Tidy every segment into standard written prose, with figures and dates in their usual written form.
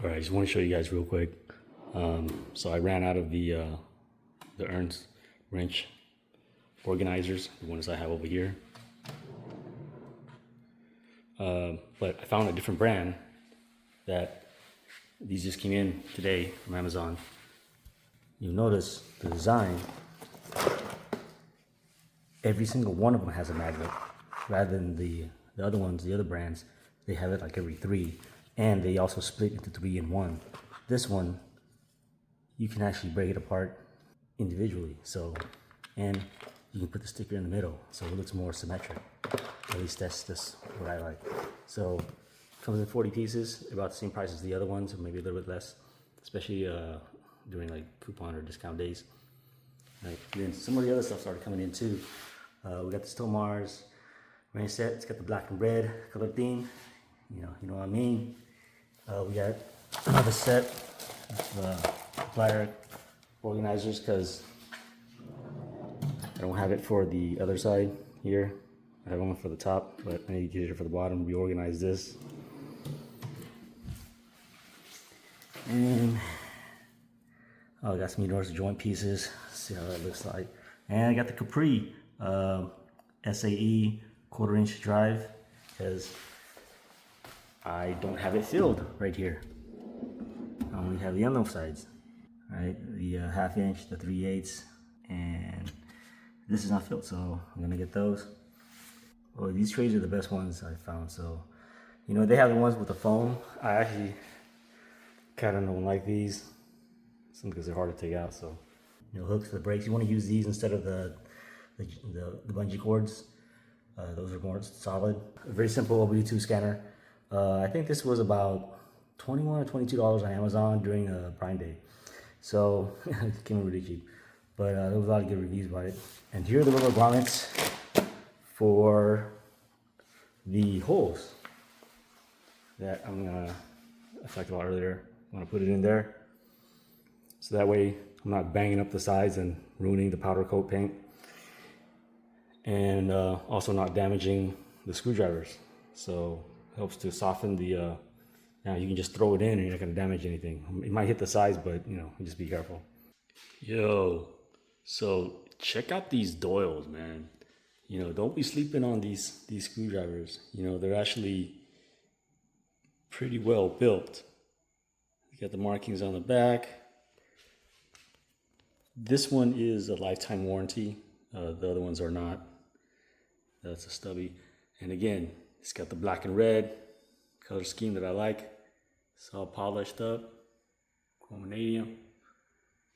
All right, I just want to show you guys real quick. So I ran out of the Ernst wrench organizers, the ones I have over here. But I found a different brand that these just came in today from Amazon. You'll notice the design. Every single one of them has a magnet, rather than the other ones, the other brands, they have it like every three, and they also split into 3 and 1. This one, you can actually break it apart individually. So, and you can put the sticker in the middle, so it looks more symmetric. At least that's just what I like. So, comes in 40 pieces, about the same price as the other ones, or maybe a little bit less, especially during like coupon or discount days. Right. And then some of the other stuff started coming in too. We got the Stomars rain set. It's got the black and red color theme. You know what I mean. We got another set of plier organizers because I don't have it for the other side here. I have one for the top, but I need to get it for the bottom. Reorganize this. And I got some universal joint pieces. See how that looks like. And I got the Capri SAE 1/4 inch drive because I don't have it filled right here. I only have the unknown sides, right? The 1/2 inch, the 3/8, and this is not filled, so I'm gonna get those. Well, these trays are the best ones I found. So, they have the ones with the foam. I actually kind of don't like these, some because they're hard to take out. So, hooks for the brakes. You want to use these instead of the bungee cords. Those are more solid. A very simple Bluetooth scanner. I think this was about $21 or $22 on Amazon during Prime Day. So it came in really cheap. But there was a lot of good reviews about it. And here are the little grommets for the holes that I talked about earlier. I'm gonna put it in there. So that way I'm not banging up the sides and ruining the powder coat paint. And also not damaging the screwdrivers. So it helps to soften the, now you can just throw it in and you're not gonna damage anything. It might hit the sides, but just be careful. Yo, so check out these Doyles, man. Don't be sleeping on these screwdrivers. They're actually pretty well built. You got the markings on the back. This one is a lifetime warranty. The other ones are not. That's a stubby. And again, it's got the black and red color scheme that I like. It's all polished up, chromanium.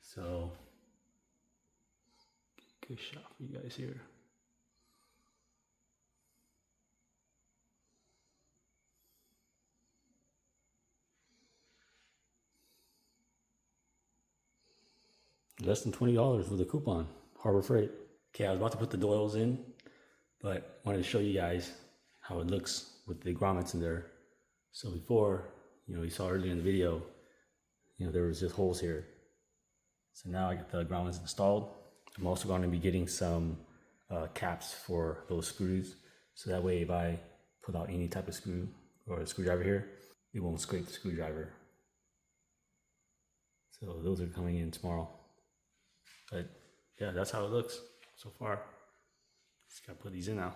So, good shot for you guys here. Less than $20 with a coupon, Harbor Freight. Okay, I was about to put the Doyles in, but wanted to show you guys how it looks with the grommets in there. So before, you saw earlier in the video, there was just holes here. So now I got the grommets installed. I'm also going to be getting some caps for those screws. So that way if I put out any type of screw or a screwdriver here, it won't scrape the screwdriver. So those are coming in tomorrow. But yeah, that's how it looks so far. Just gotta put these in now.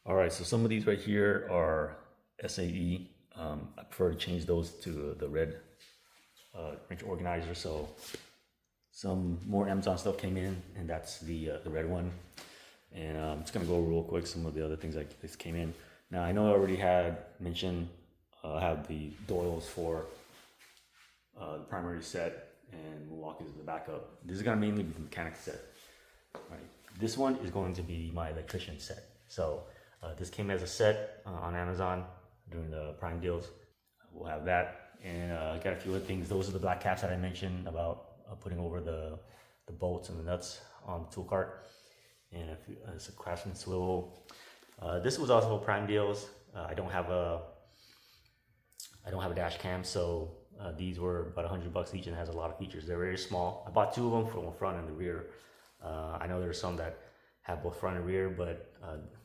All right, so some of these right here are SAE. I prefer to change those to the red wrench organizer. So some more Amazon stuff came in, and that's the red one. And I'm just gonna go real quick some of the other things that just came in. Now I know I already had mentioned I have the Doyles for the primary set, and Milwaukee is the backup. This is gonna mainly be the mechanic set. Right. This one is going to be my electrician set. So this came as a set on Amazon during the Prime deals. We'll have that, and I got a few other things. Those are the black caps that I mentioned about putting over the bolts and the nuts on the tool cart, and it's a Craftsman swivel. This was also Prime deals. I don't have a dash cam, so these were about $100 each and has a lot of features. They're very small. I bought 2 of them from the front and the rear. I know there's some that have both front and rear, but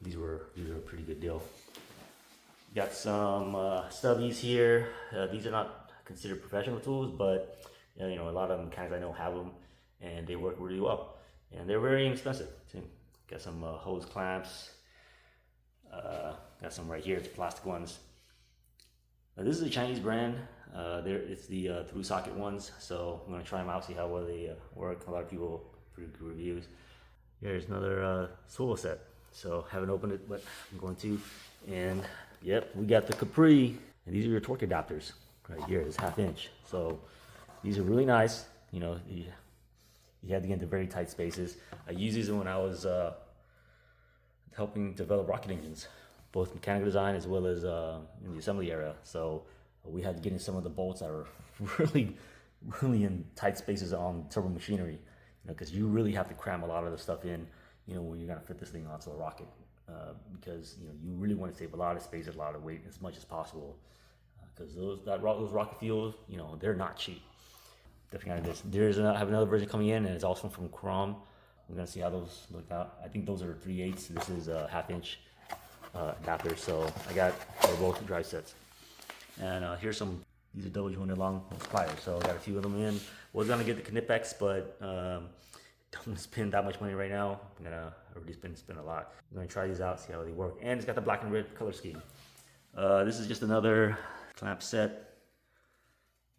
these were a pretty good deal. Got some stubbies here. These are not considered professional tools, but you know, a lot of mechanics I know have them, and they work really well. And they're very inexpensive too. Got some hose clamps. Got some right here, it's plastic ones. This is a Chinese brand. It's the through socket ones, so I'm gonna try them out, see how well they work. A lot of people pretty good reviews. Here's another swivel set. So haven't opened it, but I'm going to. And yep, we got the Capri, and these are your torque adapters right here. It's 1/2 inch. So these are really nice. You know, you have to get into very tight spaces. I used these when I was helping develop rocket engines, both mechanical design as well as in the assembly area. So we had to get in some of the bolts that are really, really in tight spaces on turbo machinery, because you really have to cram a lot of the stuff in, you know, when you're gonna fit this thing onto a rocket, because you know you really want to save a lot of space, a lot of weight, as much as possible, because those rocket fuels, you know, they're not cheap. Definitely got this. I have another version coming in, and it's also from Chrome. We're gonna see how those look out. I think those are 3/8. This is a 1/2 inch adapter. So I got both drive sets. And here's these are double jointed long pliers. So I got a few of them in. Was gonna get the Knipex, but don't spend that much money right now. I'm gonna already spend a lot. I'm gonna try these out, see how they work. And it's got the black and red color scheme. This is just another clamp set,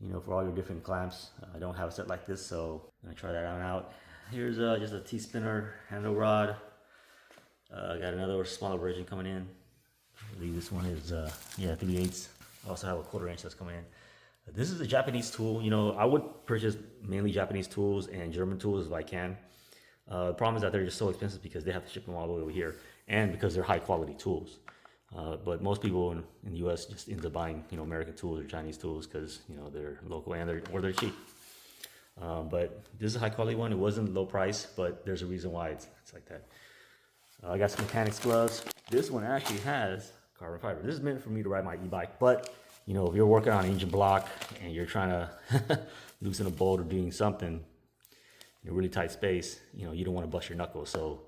you know, for all your different clamps. I don't have a set like this, so I'm gonna try that one out. Here's just a T-spinner handle rod. Got another smaller version coming in. I believe this one is 3/8. I also have a 1/4 inch that's coming in. This is a Japanese tool. You know, I would purchase mainly Japanese tools and German tools if I can. The problem is that they're just so expensive because they have to ship them all the way over here, and because they're high quality tools. But most people in the U.S. just end up buying, you know, American tools or Chinese tools because, you know, they're local and they're cheap. But this is a high quality one. It wasn't low price, but there's a reason why it's like that. I got some mechanics gloves. This one actually has carbon fiber. This is meant for me to ride my e-bike, but you know, if you're working on an engine block and you're trying to loosen a bolt or doing something in a really tight space, you know, you don't want to bust your knuckles. So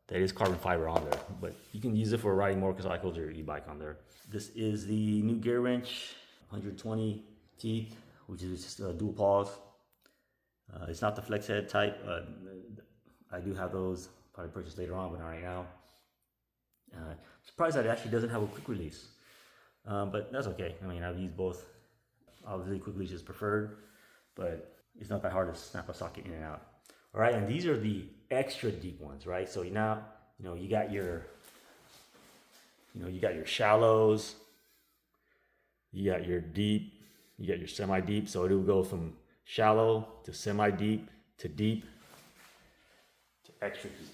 that is carbon fiber on there, but you can use it for riding motorcycles or e-bike on there. This is the new gear wrench, 120 teeth, which is just a dual pause. It's not the flex head type. I do have those, probably purchase later on, but not right now. Surprised that it actually doesn't have a quick release, but that's okay. I mean, I've used both. Obviously, quick release is preferred, but it's not that hard to snap a socket in and out. All right, and these are the extra deep ones, right? So now, you know, you got your shallows, you got your deep, you got your semi-deep. So it will go from shallow to semi-deep to deep to extra deep.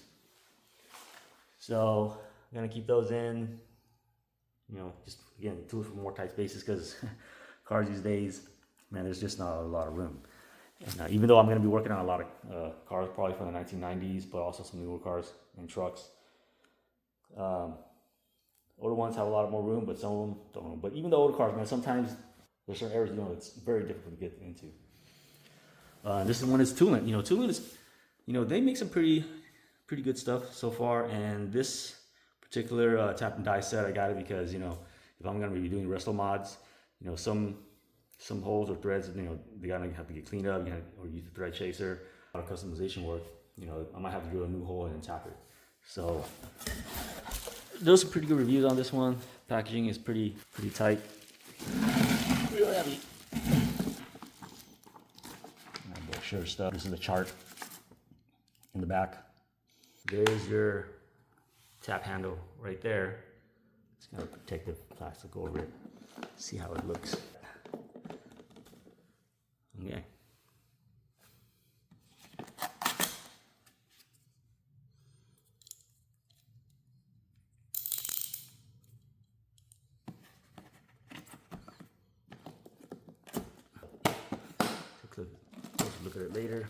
So I'm gonna keep those in, you know, just again, tools for more tight spaces, because cars these days, man, there's just not a lot of room. And even though I'm gonna be working on a lot of cars, probably from the 1990s, but also some newer cars and trucks. Older ones have a lot more room, but some of them don't. But even the older cars, man, sometimes there's certain areas, you know, it's very difficult to get into. This one is Tooling. You know, Tooling is, you know, they make some pretty good stuff so far. And this particular tap and die set, I got it because, you know, if I'm gonna be doing wrestle mods, you know, some holes or threads, you know, they gotta have to get cleaned up, or use the thread chaser. A lot of customization work, you know, I might have to drill a new hole and then tap it. So those are pretty good reviews on this one. Packaging is pretty tight. Real heavy. Brochure stuff. This is the chart in the back. There's your tap handle right there. It's got a protective plastic over it. See how it looks. Okay. Take a closer look at it later.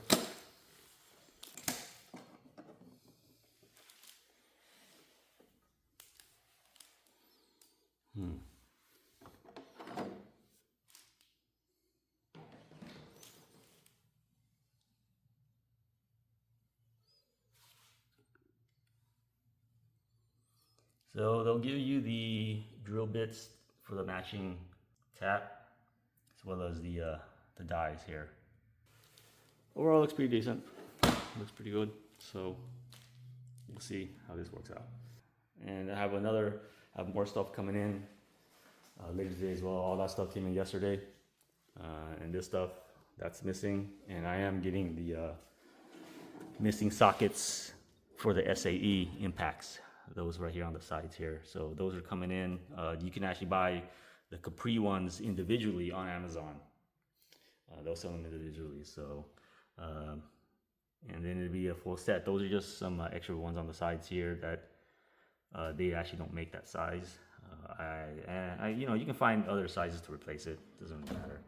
So they'll give you the drill bits for the matching tap, as well as the dies here. Overall, looks pretty decent. Looks pretty good. So we'll see how this works out. And I have more stuff coming in later today as well. All that stuff came in yesterday, and this stuff that's missing. And I am getting the missing sockets for the SAE impacts. Those right here on the sides here. So those are coming in. You can actually buy the Capri ones individually on Amazon. They'll sell them individually. So, and then it'll be a full set. Those are just some extra ones on the sides here that they actually don't make that size. You know, you can find other sizes to replace it. Doesn't really matter.